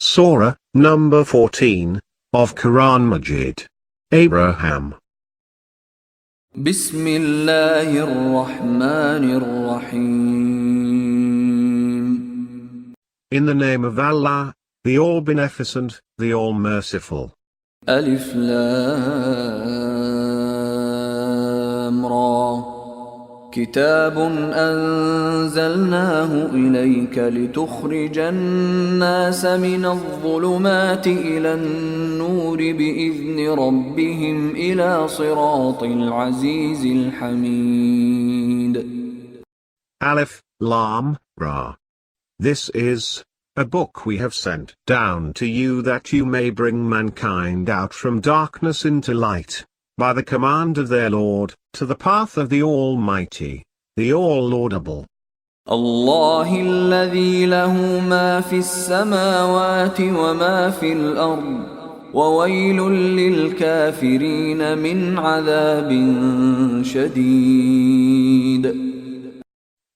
Surah, number 14, of Quran Majeed. Abraham. Bismillahir-Rahmanir-Rahim. In the name of Allah, the All-Beneficent, the All-Merciful. Alif Lam Ra. كتاب أنزلناه إليك لتخرج الناس من الظلمات إلى النور بإذن ربهم إلى صراط العزيز الحميد. Alif, Lam, Ra. This is a book we have sent down to you that you may bring mankind out from darkness into light, by the command of their Lord, to the path of the Almighty, the All-Laudable. الله الذي له ما في السماوات وما في الأرض وويل للكافرين من عذاب شديد.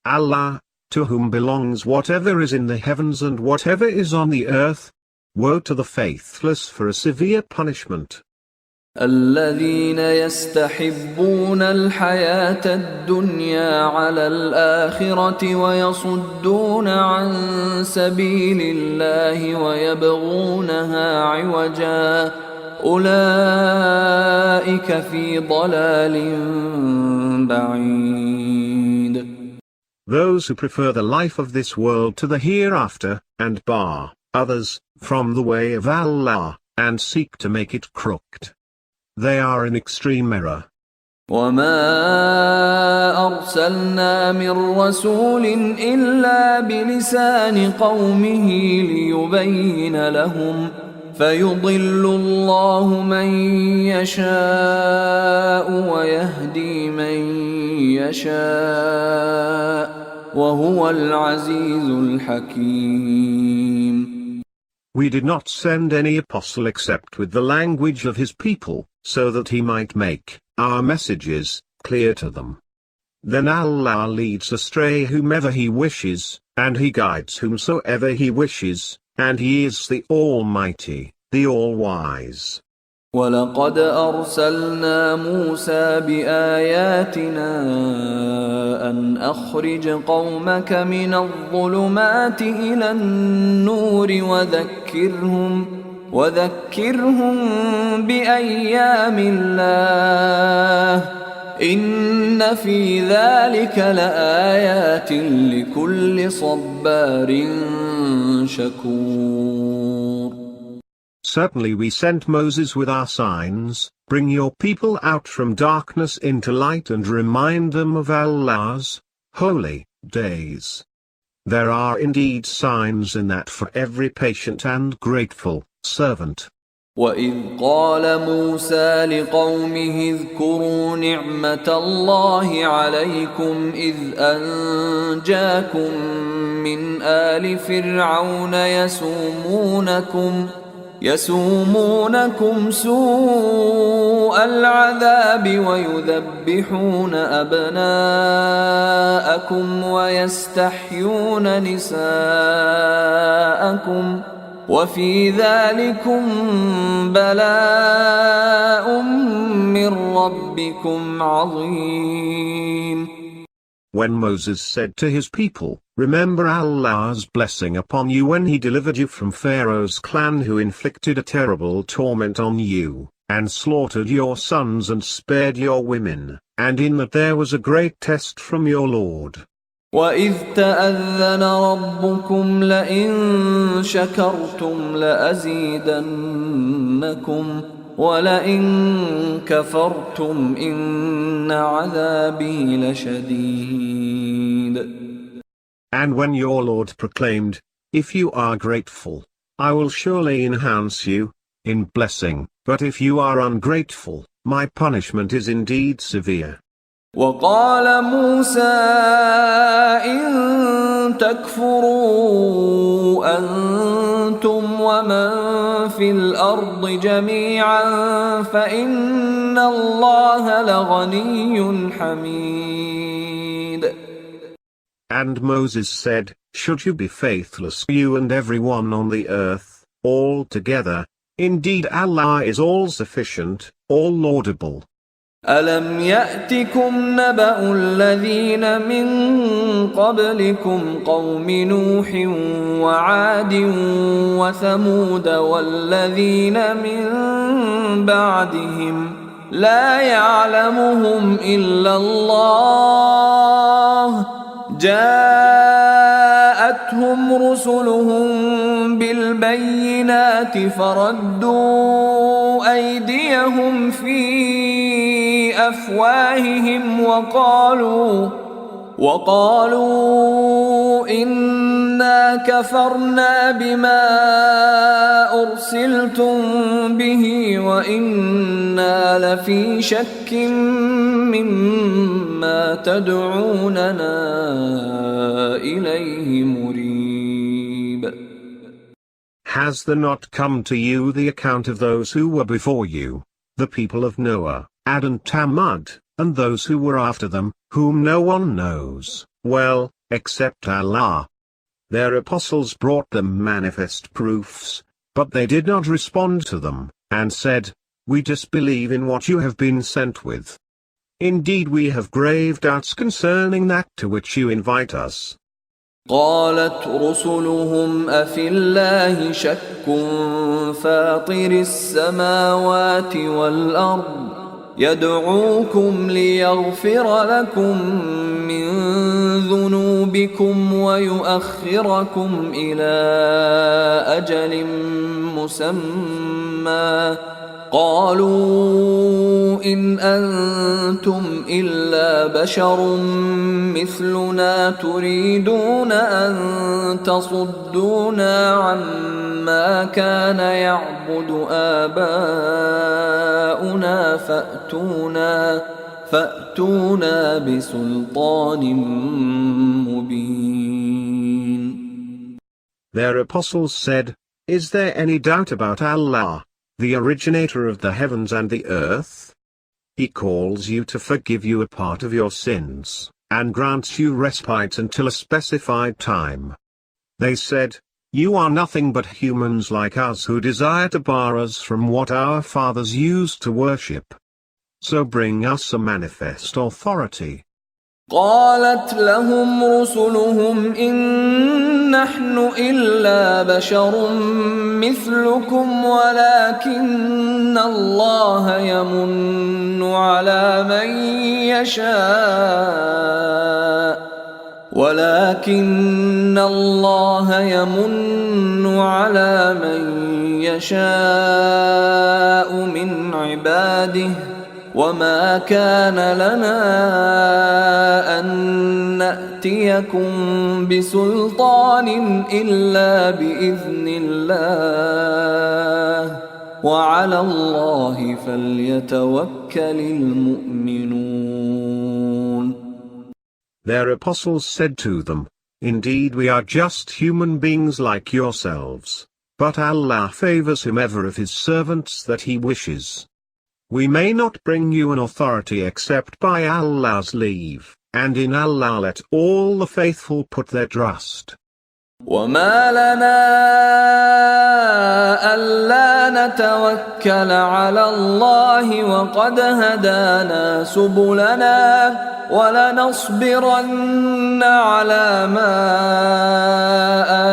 Allah, to whom belongs whatever is in the heavens and whatever is on the earth. Woe to the faithless for a severe punishment. الذين يستحبون الحياة الدنيا على الآخرة ويصدون عن سبيل الله ويبغونها عوجا أولئك في ضلال بعيد. Those who prefer the life of this world to the hereafter, and bar others from the way of Allah, and seek to make it crooked, they are in extreme error. وما أرسلنا من رسول إلا بلسان قومه ليبين لهم فيضل الله من يشاء ويهدي من يشاء وهو العزيز الحكيم. We did not send any apostle except with the language of his people, so that he might make our messages clear to them. Then Allah leads astray whomever he wishes, and he guides whomsoever he wishes, and he is the Almighty, the All-Wise. وَلَقَدْ أَرْسَلْنَا مُوسَى بِآيَاتِنَا أَنْ أَخْرِجْ قَوْمَكَ مِنَ الظُّلُمَاتِ إِلَى النُّورِ وَذَكِّرْهُمْ بِأَيَّامِ اللَّهِ إِنَّ فِي ذَلِكَ لَآيَاتٍ لِكُلِّ صَبَّارٍ شَكُورٍ. Certainly we sent Moses with our signs, bring your people out from darkness into light and remind them of Allah's holy days. There are indeed signs in that for every patient and grateful servant. وَإِذْ قَالَ مُوسَى لِقَوْمِهِ اذْكُرُوا نِعْمَةَ اللَّهِ عَلَيْكُمْ إِذْ أَنْجَاكُمْ مِنْ آلِ فِرْعَوْنَ يسومونكم سوء العذاب ويذبحون أبناءكم ويستحيون نساءكم وفي ذلكم بلاء من ربكم عظيم. When Moses said to his people, remember Allah's blessing upon you when he delivered you from Pharaoh's clan who inflicted a terrible torment on you, and slaughtered your sons and spared your women, and in that there was a great test from your Lord. وَإِذْ تَأَذَّنَ رَبُّكُمْ لَئِن شَكَرْتُمْ لَأَزِيدَنَّكُمْ وَلَئِن كَفَرْتُمْ إِنَّ عَذَابِي لَشَدِيدٌ. And when your Lord proclaimed, if you are grateful, I will surely enhance you in blessing, but if you are ungrateful, my punishment is indeed severe. وَقَالَ مُوسَى إِن تَكْفُرُوا أَنْتُمْ وَمَنْ فِي الْأَرْضِ جَمِيعًا فَإِنَّ اللَّهَ لَغَنِيٌّ حَمِيدٌ. And Moses said, should you be faithless, you and everyone on the earth, altogether. Indeed Allah is all-sufficient, all-laudable. ألم يأتكم نبأ الذين من قبلكم قوم نوح وعاد وثمود والذين من بعدهم لا يعلمهم إلا الله جاءتهم رسلهم بالبينات فردوا أيديهم في أفواههم وقالوا إنا كفرنا بما أرسلتم به وإنا لفي شك مما تدعوننا إليه مريب. Has there not come to you the account of those who were before you, the people of Noah, Ad and Tammud, and those who were after them, whom no one knows, well, except Allah? Their apostles brought them manifest proofs, but they did not respond to them, and said, "We disbelieve in what you have been sent with. Indeed we have grave doubts concerning that to which you invite us." قالت رسلهم أفي الله شك فاطر السماوات والأرض يدعوكم ليغفر لكم من ذنوبكم ويؤخركم إلى أجل مسمى قالوا إن أنتم إلا بشر مثلنا تريدون أن تصدونا عما كان يعبد آباؤنا فأتونا بسلطان مبين. Their apostles said, "Is there any doubt about Allah, the originator of the heavens and the earth? He calls you to forgive you a part of your sins, and grants you respite until a specified time." They said, "You are nothing but humans like us who desire to bar us from what our fathers used to worship. So bring us a manifest authority." قالت لهم رسلهم إن نحن إلا بشر مثلكم ولكن الله يمن على من يشاء من عباده وما كان لنا أن نأتيكم بسلطان إلا بإذن الله وعلى الله فليتوكل المؤمنون. Their apostles said to them, "Indeed we are just human beings like yourselves, but Allah favors whomever of his servants that he wishes. We may not bring you an authority except by Allah's leave, and in Allah let all the faithful put their trust." وما لنا ألا نتوكل على الله وقد هدانا سبلنا ولنصبرن على ما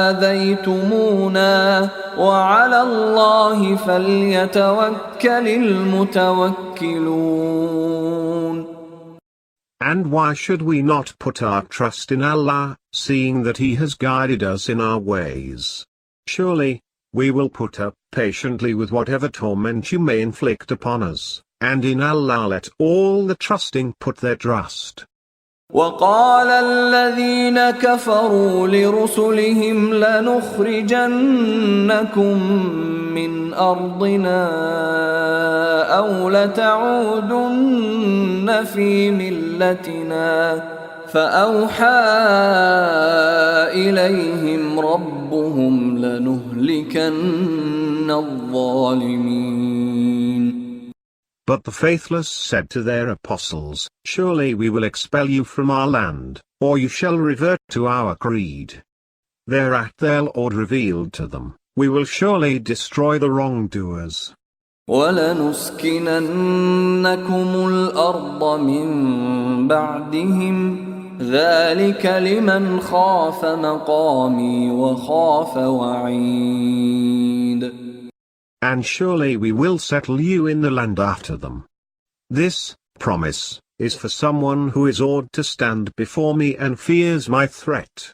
آذيتمونا وعلى الله فليتوكل المتوكلون. And why should we not put our trust in Allah, seeing that He has guided us in our ways? Surely, we will put up patiently with whatever torment you may inflict upon us, and in Allah let all the trusting put their trust. وقال الذين كفروا لرسلهم لنخرجنكم من أرضنا أو لتعودن في ملتنا فأوحى إليهم ربهم لنهلكن الظالمين. But the faithless said to their apostles, "Surely we will expel you from our land, or you shall revert to our creed." Thereat their Lord revealed to them, we will surely destroy the wrongdoers. وَلَنُسْكِنَنَّكُمُ الْأَرْضَ مِنْ بَعْدِهِمْ ذَلِكَ لِمَنْ خَافَ مَقَامِي وَخَافَ وَعِيدِ. And surely we will settle you in the land after them. This promise is for someone who is awed to stand before me and fears my threat.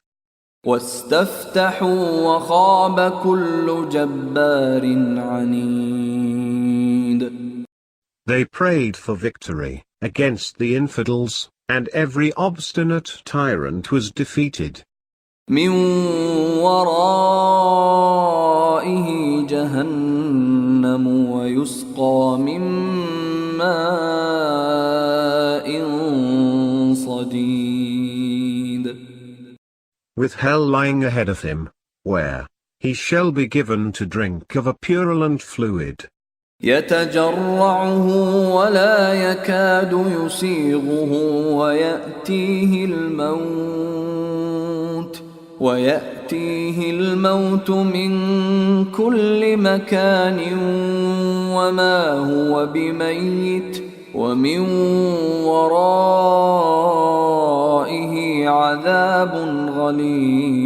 وَاسْتَفْتَحُوا وَخَابَ كُلُّ جَبَّارٍ عَنِيدٍ. They prayed for victory against the infidels, and every obstinate tyrant was defeated. مِنْ وَرَائِهِ جَهَنَّمُ وَيُسْقَى مِنْ مَاءٍ صَدِيدٍ. With hell lying ahead of him, where he shall be given to drink of a purulent fluid. يتجرعه ولا يكاد يسيغه ويأتيه الموت من كل مكان وما هو بميت ومن ورائه عذاب غليظ.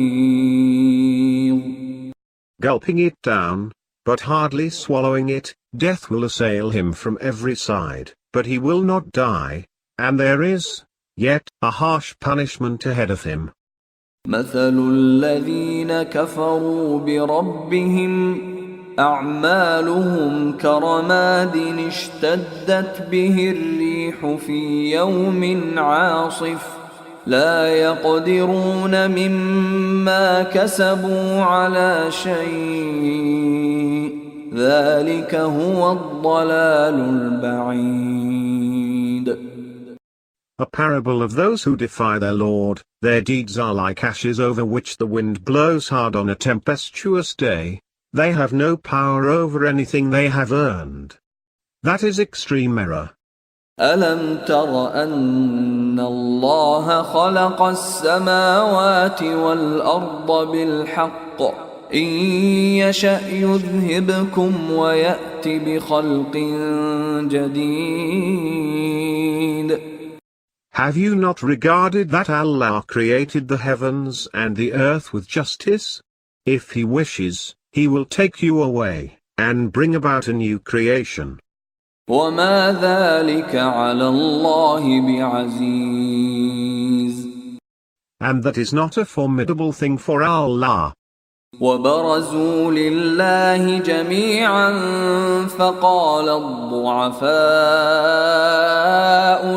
Gulping it down, but hardly swallowing it, death will assail him from every side, but he will not die, and there is, yet, a harsh punishment ahead of him. مثل الذين كفروا بربهم أعمالهم كرماد اشتدت به الريح في يوم عاصف لا يقدرون مما كسبوا على شيء ذلك هو الضلال البعيد. A parable of those who defy their Lord, their deeds are like ashes over which the wind blows hard on a tempestuous day, they have no power over anything they have earned. That is extreme error. ألم تر أن الله خلق السماوات والأرض بالحق إن يشأ يذهبكم ويأت بخلق جديد. Have you not regarded that Allah created the heavens and the earth with justice? If He wishes, He will take you away, and bring about a new creation. وما ذلك على الله بعزيز. And that is not a formidable thing for Allah. وبرزوا لله جميعا فقال الضعفاء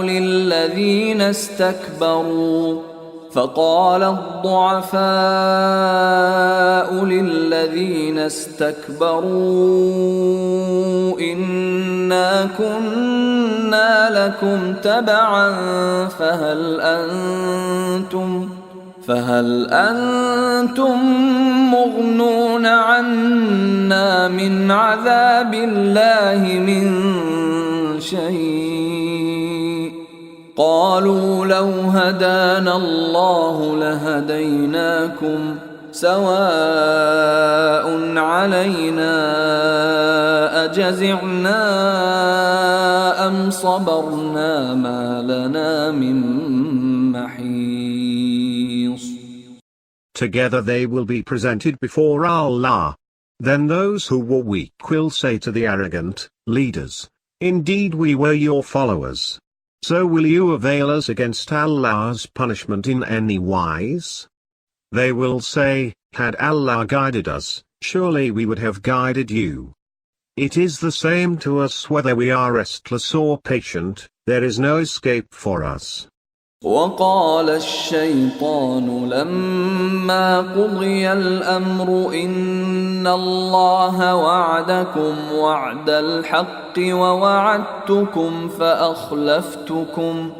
للذين استكبروا إنا كنا لكم تبعا فهل أنتم مغنون عنا من عذاب الله من شيء قالوا لو هدانا الله لهديناكم سواء علينا أجزعنا أم صبرنا ما لنا من محيص. Together they will be presented before Allah. Then those who were weak will say to the arrogant leaders, indeed we were your followers. So will you avail us against Allah's punishment in any wise? They will say, had Allah guided us, surely we would have guided you. It is the same to us whether we are restless or patient, there is no escape for us. وقال الشيطان لما قضي الأمر إن الله وعدكم وعد الحق ووعدتكم فأخلفتكم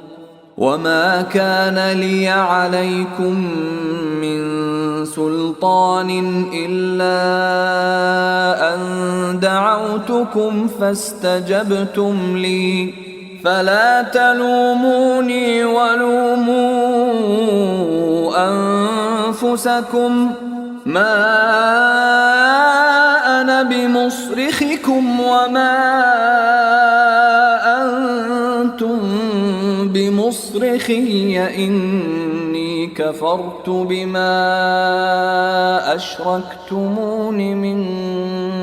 وما كان لي عليكم من سلطان إلا أن دعوتكم فاستجبتم لي فلا تلوموني ولوموا أنفسكم ما أنا بمصرخكم وما أنتم بمصرخي إني كفرت بما أشركتمون من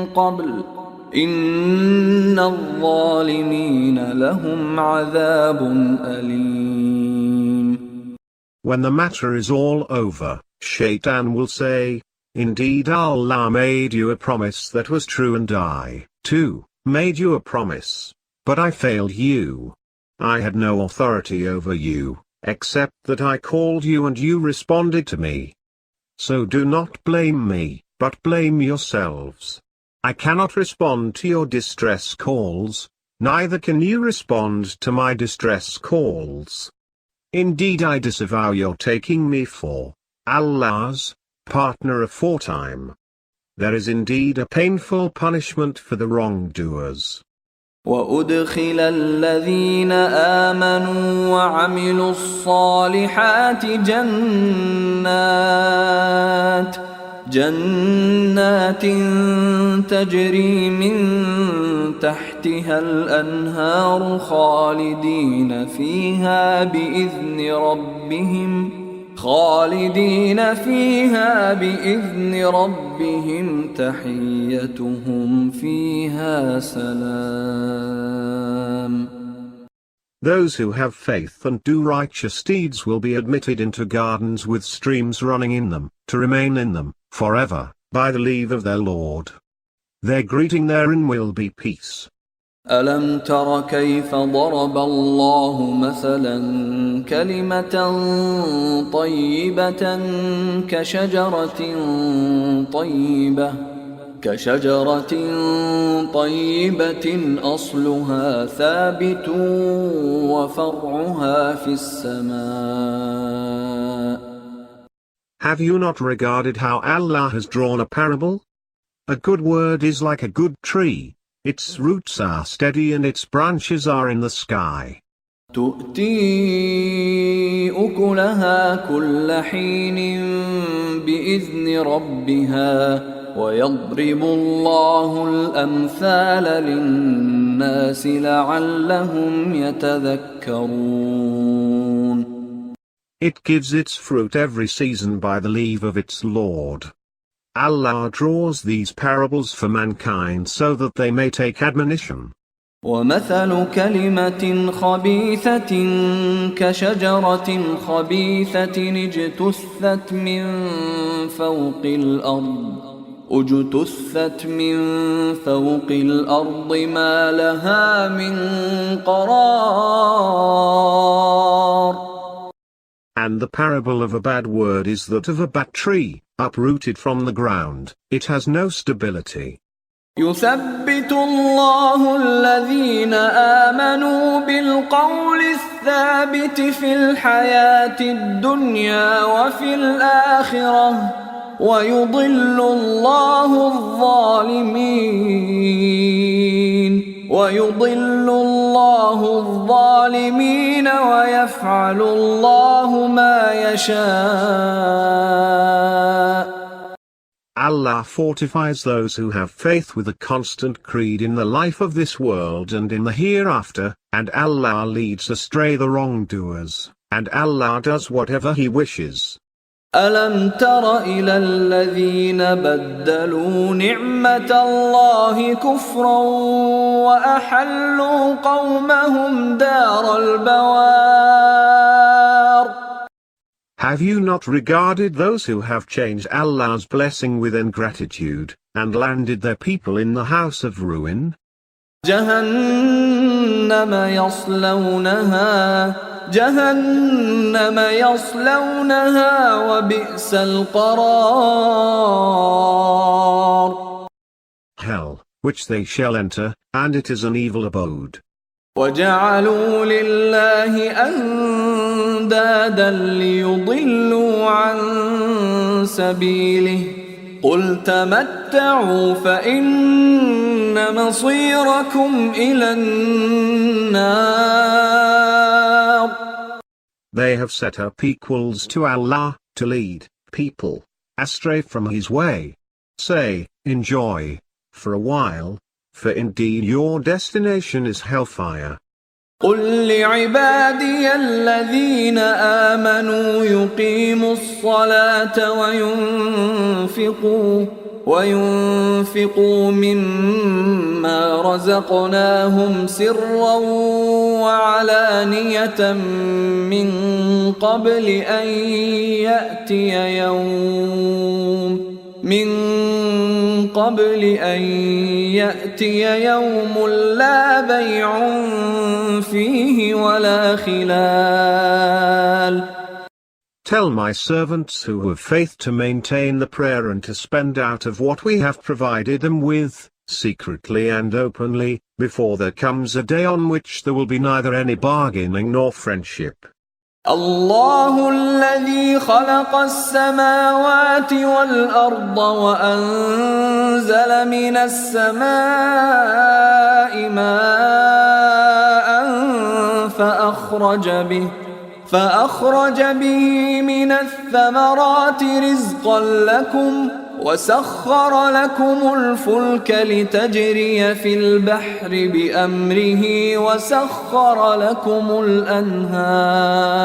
قبل إن الظالمين لهم عذاب أليم. When the matter is all over, Shaitan will say, Indeed Allah made you a promise that was true and I, too, made you a promise, but I failed you. I had no authority over you, except that I called you and you responded to me. So do not blame me, but blame yourselves. I cannot respond to your distress calls, neither can you respond to my distress calls. Indeed I disavow your taking me for Allah's partner aforetime. There is indeed a painful punishment for the wrongdoers. وأدخل الذين آمنوا وعملوا الصالحات جنات تجري من تحتها الأنهار خالدين فيها بإذن ربهم تحيتهم فيها سلام. Those who have faith and do righteous deeds will be admitted into gardens with streams running in them, to remain in them, forever, by the leave of their Lord. Their greeting therein will be peace. ألم تر كيف ضرب الله مثلا كلمة طيبة كشجرة طيبة أصلها ثابت وفرعها في السماء. Have you not regarded how Allah has drawn a parable? A good word is like a good tree. Its roots are steady and its branches are in the sky. تؤتي أكلها كل حين بإذن ربها ويضرب الله الأمثال للناس لعلهم يتذكرون. It gives its fruit every season by the leave of its Lord. Allah draws these parables for mankind so that they may take admonition. ومثل كلمة خبيثة كشجرة خبيثة اجتثت من فوق الأرض ما لها من قرار. And the parable of a bad word is that of a bad tree, uprooted from the ground. It has no stability. يثبت الله الذين آمنوا بالقول الثابت في الحياة الدنيا وفي الآخرة ويضل الله الظالمين ويفعل الله ما يشاء. Allah fortifies those who have faith with a constant creed in the life of this world and in the hereafter, and Allah leads astray the wrongdoers, and Allah does whatever He wishes. ألم تر إلى الذين بدلوا نعمة الله كفرا وأحلوا قومهم دار البوار. Have you not regarded those who have changed Allah's blessing with ingratitude, and landed their people in the house of ruin? جهنم يصلونها وبئس القرار. Hell, which they shall enter, and it is an evil abode. وجعلوا لله أندادا ليضلوا عن سبيله قل تمتعوا فإن مصيركم إلى النار. They have set up equals to Allah, to lead people astray from His way. Say, enjoy. for a while, for indeed your destination is hellfire. قل لعبادي الذين آمنوا يقيموا الصلاة وينفقوا مما رزقناهم سرا وعلانية من قبل أن يأتي يوم لا بيع فيه ولا خلال. Tell my servants who have faith to maintain the prayer and to spend out of what we have provided them with, secretly and openly, before there comes a day on which there will be neither any bargaining nor friendship. الله الذي خلق السماوات والأرض وأنزل من السماء ماء فأخرج به من الثمرات رزقا لكم وسخر لكم الفلك لتجري في البحر بأمره وسخر لكم الأنهار.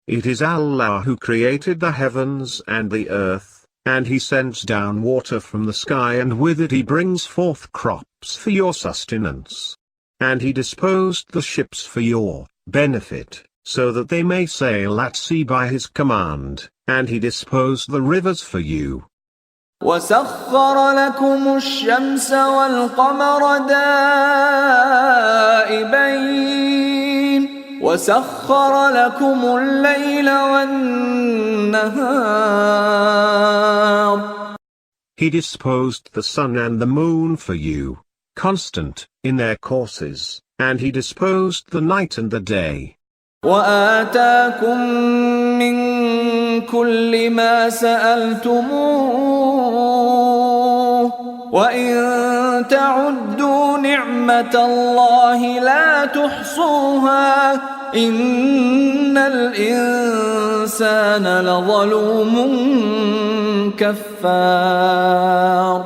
It is Allah who created the heavens and the earth, and He sends down water from the sky and with it He brings forth crops for your sustenance. And He disposed the ships for your benefit, so that they may sail at sea by His command, and He disposed the rivers for you. وَسَخَّرَ لَكُمُ الشَّمْسَ وَالْقَمَرَ دَائِبَيْنِ وَسَخَّرَ لَكُمُ اللَّيْلَ وَالنَّهَارَ. He disposed the sun and the moon for you, constant in their courses, and He disposed the night and the day. وَآتَاكُم مِّن كُلِّ مَا سَأَلْتُمُوهُ وَإِن تَعُدُّوا نِعْمَةَ اللَّهِ لَا تُحْصُوهَا إِنَّ الْإِنسَانَ لَظَلُومٌ كَفَّارٌ.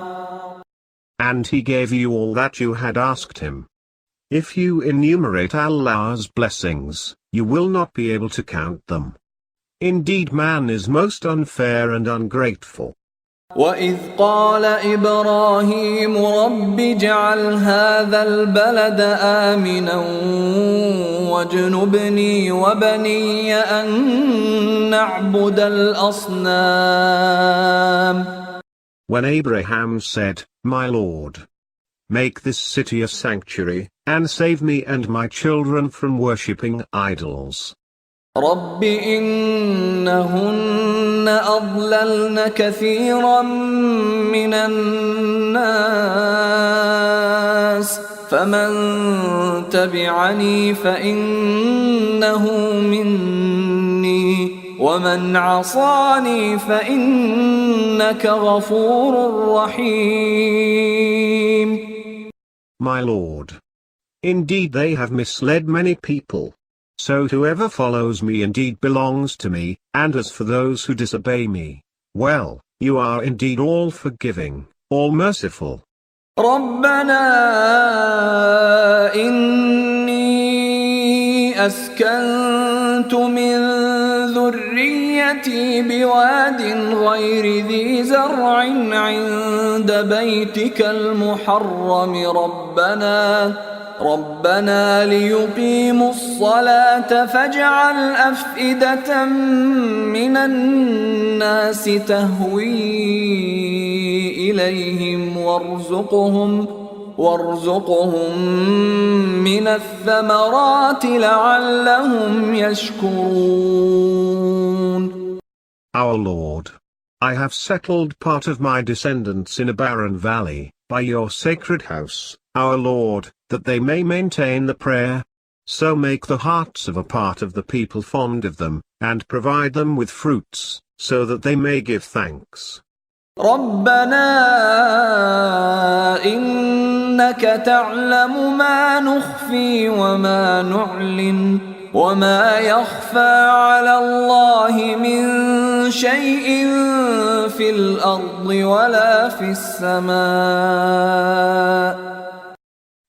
And He gave you all that you had asked Him. If you enumerate Allah's blessings, you will not be able to count them. Indeed, man is most unfair and ungrateful. وَإِذْ قَالَ إِبْرَاهِيمُ رَبِّ اجْعَلْ هَذَا الْبَلَدَ آمِنًا وَاجْنُبْنِي وَبَنِيَّ أَن نَّعْبُدَ الْأَصْنَامَ. When Abraham said, My Lord, make this city a sanctuary, and save me and my children from worshipping idols. رَبِّ إِنَّهُنَّ أَضْلَلْنَ كَثِيرًا مِّنَ النَّاسِ فَمَن تَبِعَنِي فَإِنَّهُ مِنِّي وَمَنْ عَصَانِي فَإِنَّكَ غَفُورٌ رَّحِيمٌ. My Lord, indeed they have misled many people. So whoever follows me indeed belongs to me, and as for those who disobey me, well, you are indeed all forgiving, all merciful. رَبَّنَا إِنِّي أَسْكَنْتُ مِنْ ذُرِّيَّتِي بِوَادٍ غَيْرِ ذِي زَرْعٍ عِنْدَ بَيْتِكَ الْمُحَرَّمِ رَبَّنَا لِيُقِيمُوا الصَّلَاةَ فَاجْعَلْ أَفْئِدَةً مِّنَ النَّاسِ تَهْوِي إِلَيْهِمْ وارزقهم مِّنَ الثَّمَرَاتِ لَعَلَّهُمْ يَشْكُرُونَ. Our Lord, I have settled part of my descendants in a barren valley, by your sacred house, our Lord, that they may maintain the prayer. So make the hearts of a part of the people fond of them, and provide them with fruits, so that they may give thanks. رَبَّنَا إِنَّكَ تَعْلَمُ مَا نُخْفِي وَمَا نُعْلِنُ وَمَا يَخْفَى عَلَى اللَّهِ مِن شيء في الأرض ولا في السماء.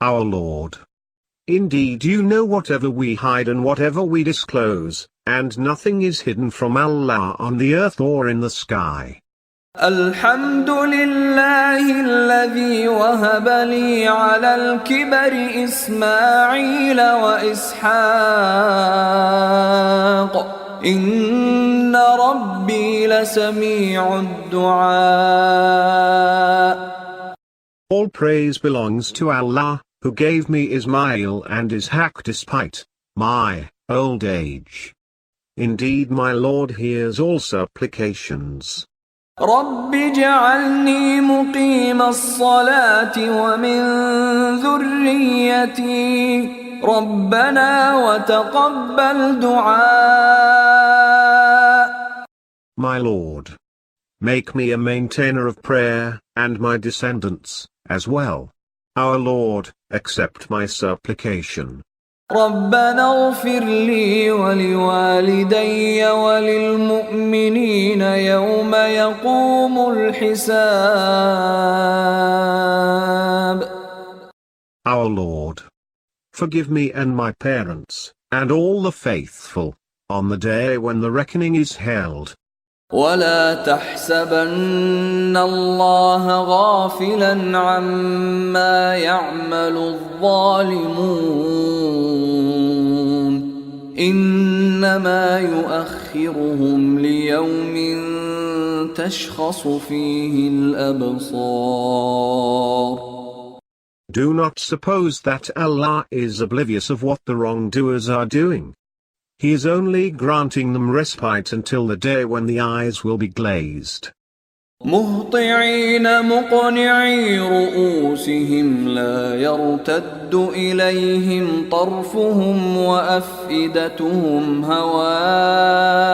Our Lord, indeed you know whatever we hide and whatever we disclose, and nothing is hidden from Allah on the earth or in the sky. الحمد لله الذي وهب لي على الكبر إسماعيل وإسحاق إن ربي لسميع الدعاء. All praise belongs to Allah, who gave me Ismail and Ishaq despite my old age. Indeed my Lord hears all supplications. رب اجعلني مقيم الصلاة ومن ذريتي ربنا وتقبل دعاء. My Lord, make me a maintainer of prayer, and my descendants, as well. Our Lord, accept my supplication. ربنا اغفر لي ولوالدي وللمؤمنين يوم يقوم الحساب. Our Lord, forgive me and my parents, and all the faithful, on the day when the reckoning is held. ولا تحسبن الله غافلا عما يعمل الظالمون إنما يؤخرهم ليوم تشخص فيه الأبصار. Do not suppose that Allah is oblivious of what the wrongdoers are doing. He is only granting them respite until the day when the eyes will be glazed. مهطعين مقنعي رؤوسهم لا يرتد إليهم طرفهم وأفئدتهم هواء.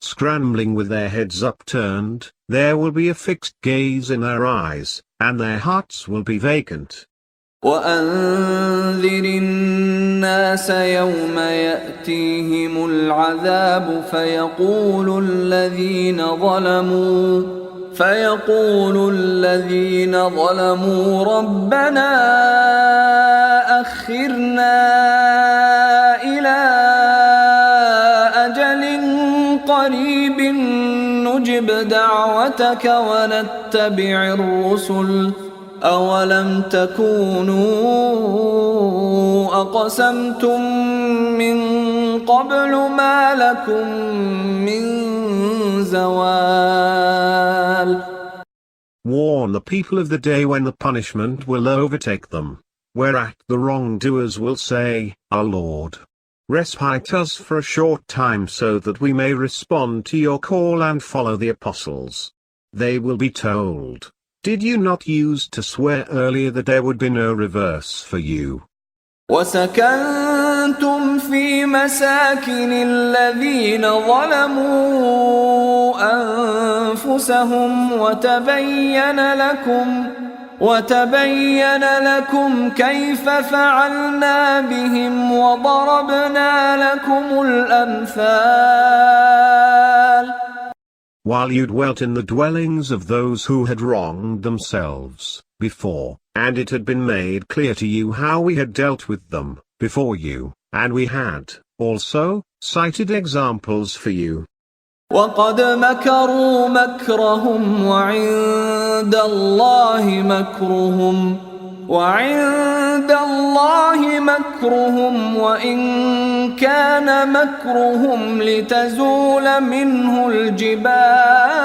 Scrambling with their heads upturned, there will be a fixed gaze in their eyes, and their hearts will be vacant. وأنذر الناس يوم يأتيهم العذاب فيقول الذين ظلموا ربنا أخرنا إلى أجل قريب نجب دعوتك ونتبع الرسل أولم تكونوا أقسمتم من قبل ما لكم من زوال. Warn the people of the day when the punishment will overtake them, whereat the wrongdoers will say, Our Lord, respite us for a short time so that we may respond to your call and follow the apostles. They will be told, did you not use to swear earlier that there would be no reverse for you? وَسَكَنْتُمْ فِي مَسَاكِنِ الَّذِينَ ظَلَمُوا أَنفُسَهُمْ وَتَبَيَّنَ لَكُمْ كَيْفَ فَعَلْنَا بِهِمْ وَضَرَبْنَا لَكُمُ الْأَمْثَالَ. While you dwelt in the dwellings of those who had wronged themselves before, and it had been made clear to you how we had dealt with them before you, and we had also cited examples for you. وَقَدْ مَكَرُوا مَكْرَهُمْ وَعِندَ اللَّهِ مَكْرُهُمْ وَإِنْ كَانَ مَكْرُهُمْ لِتَزُولَ مِنْهُ الْجِبَالُ.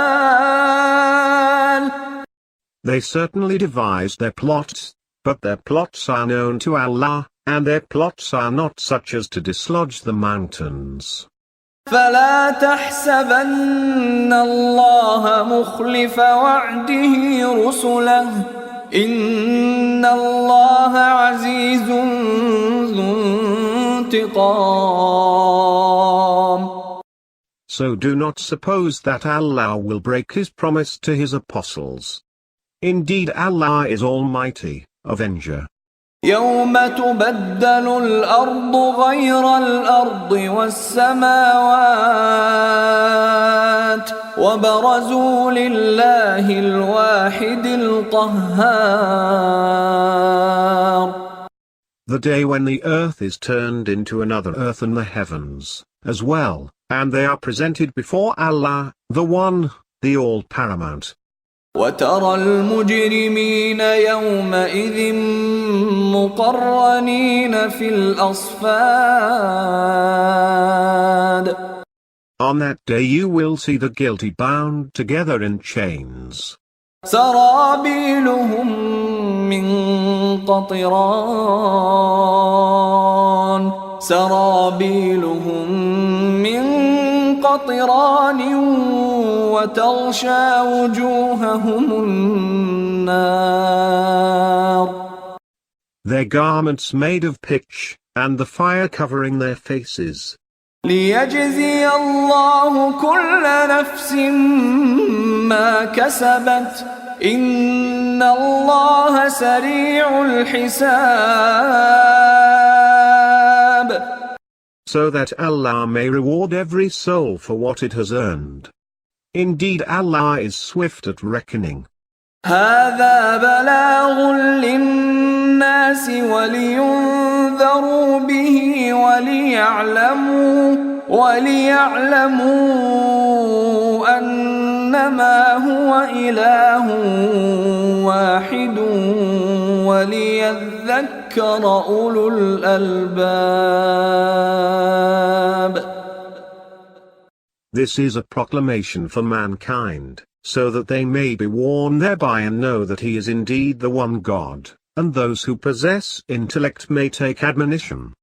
They certainly devised their plots, but their plots are known to Allah, and their plots are not such as to dislodge the mountains. فَلَا تَحْسَبَنَّ اللَّهَ مُخْلِفَ وَعْدِهِ رُسُلَهُ إِنَّ اللَّهَ عَزِيزٌ ذُو انتِقَامٍ. So do not suppose that Allah will break his promise to his apostles. Indeed Allah is Almighty, Avenger. يوم تبدل الأرض غير الأرض والسماوات وبرزوا لله الواحد القهار. The day when the earth is turned into another earth and the heavens, as well, and they are presented before Allah, the One, the All-Paramount. وترى المجرمين يومئذ مقرنين في الأصفاد. On that day you will see the guilty bound together in chains. سرابيلهم من قطران سرابيلهم من قطران وتغشى وجوههم النار. Their garments made of pitch, and the fire covering their faces. ليجزي الله كل نفس ما كسبت إن الله سريع الحساب. So that Allah may reward every soul for what it has earned. Indeed, Allah is swift at reckoning. هذا بلاغ للناس ولينذروا به وليعلموا أنما هو إله واحد وليذكر أولو الألباب. This is a proclamation for mankind, so that they may be warned thereby and know that He is indeed the one God, and those who possess intellect may take admonition.